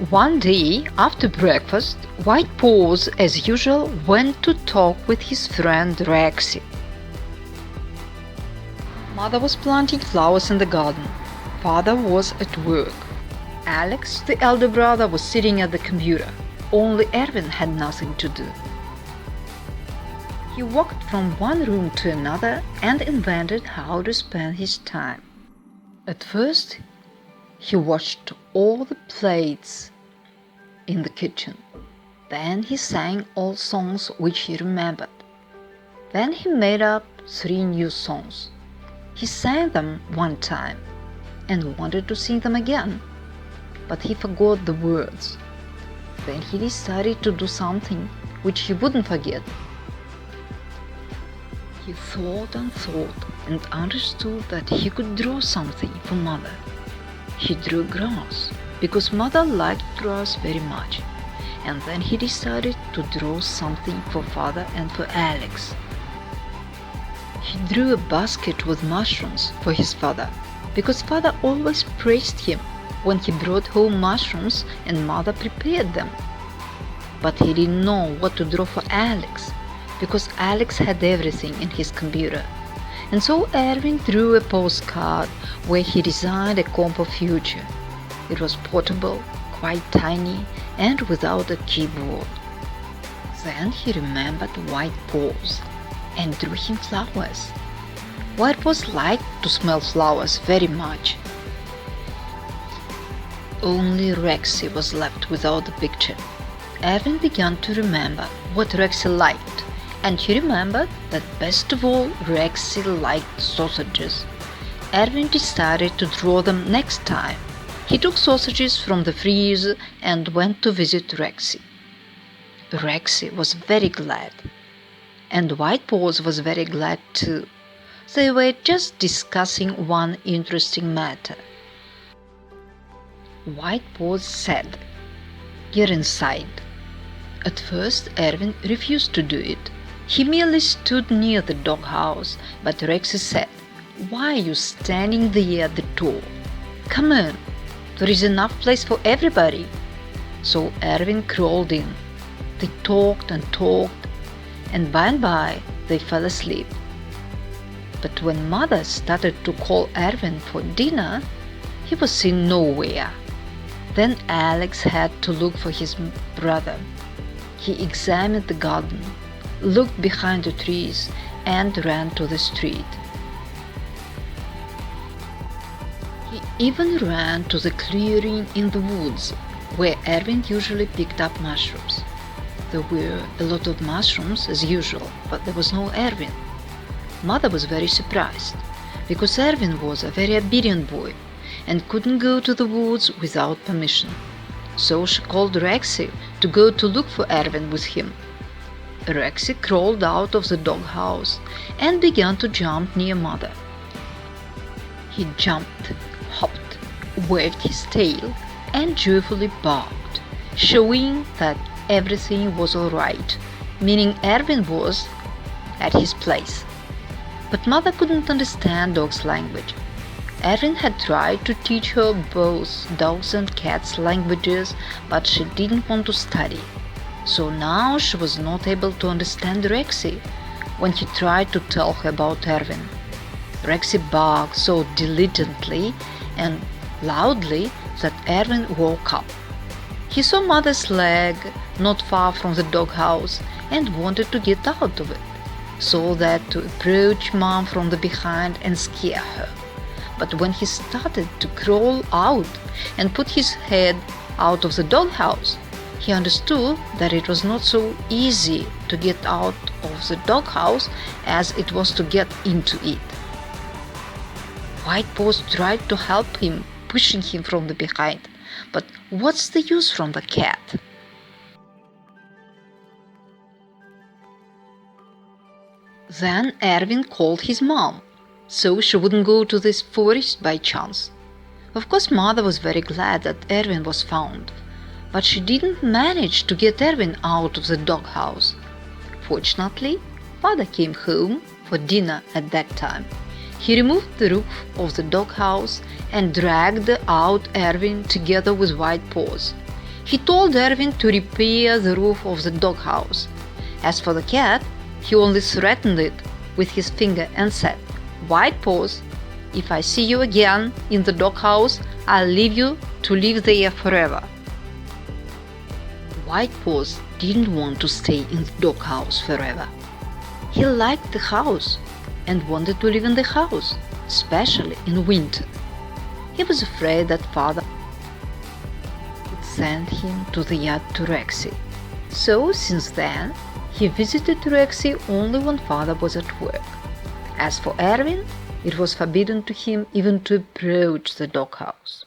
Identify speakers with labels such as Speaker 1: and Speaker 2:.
Speaker 1: One day, after breakfast, White Paws, as usual, went to talk with his friend Rexy. Mother was planting flowers in the garden. Father was at work. Alex, the elder brother, was sitting at the computer. Only Ervin had nothing to do. He walked from one room to another and invented how to spend his time. At first, he washed all the plates in the kitchen. Then he sang all songs which he remembered. Then he made up 3 new songs. He sang them one time and wanted to sing them again, but he forgot the words. Then he decided to do something which he wouldn't forget. He thought and understood that he could draw something for Mother. He drew grass because Mother liked grass very much, and then he decided to draw something for Father and for Alex. He drew a basket with mushrooms for his father because Father always praised him when he brought home mushrooms and Mother prepared them. But he didn't know what to draw for Alex because Alex had everything in his computer. And so Ervin drew a postcard where he designed a comb of future. It was portable, quite tiny, and without a keyboard. Then he remembered White Paws and drew him flowers. White Paws liked to smell flowers very much. Only Rexy was left without a picture. Ervin began to remember what Rexy liked, and he remembered that best of all Rexy liked sausages. Ervin decided to draw them next time. He took sausages from the freezer and went to visit Rexy. Rexy was very glad, and White Paws was very glad too. They were just discussing one interesting matter. White Paws said, "Get inside." At first Ervin refused to do it. He merely stood near the doghouse, but Rexy said, "Why are you standing there at the door? Come in, there is enough place for everybody." So Ervin crawled in. They talked, and by and by they fell asleep. But when Mother started to call Ervin for dinner, he was seen nowhere. Then Alex had to look for his brother. He examined the garden, looked behind the trees, and ran to the street. He even ran to the clearing in the woods, where Ervin usually picked up mushrooms. There were a lot of mushrooms as usual, but there was no Ervin. Mother was very surprised, because Ervin was a very obedient boy and couldn't go to the woods without permission. So she called Rexy to go to look for Ervin with him. Rexy crawled out of the doghouse and began to jump near Mother. He jumped, hopped, waved his tail, and joyfully barked, showing that everything was all right, meaning Ervin was at his place. But Mother couldn't understand dogs' language. Ervin had tried to teach her both dogs' and cats' languages, but she didn't want to study. So now she was not able to understand Rexy when he tried to tell her about Ervin. Rexy barked so diligently and loudly that Ervin woke up. He saw Mother's leg not far from the doghouse and wanted to get out of it, so that to approach Mom from the behind and scare her. But when he started to crawl out and put his head out of the doghouse, he understood that it was not so easy to get out of the doghouse as it was to get into it. White Paws tried to help him, pushing him from the behind, but what's the use from the cat? Then Ervin called his mom, so she wouldn't go to this forest by chance. Of course, Mother was very glad that Ervin was found, but she didn't manage to get Ervin out of the doghouse. Fortunately, Father came home for dinner at that time. He removed the roof of the doghouse and dragged out Ervin together with White Paws. He told Ervin to repair the roof of the doghouse. As for the cat, he only threatened it with his finger and said, "White Paws, if I see you again in the doghouse, I'll leave you to live there forever." White Paws didn't want to stay in the doghouse forever. He liked the house and wanted to live in the house, especially in winter. He was afraid that father would send him to the yard to Rexy. So since then, he visited Rexy only when father was at work. As for Ervin, it was forbidden to him even to approach the doghouse.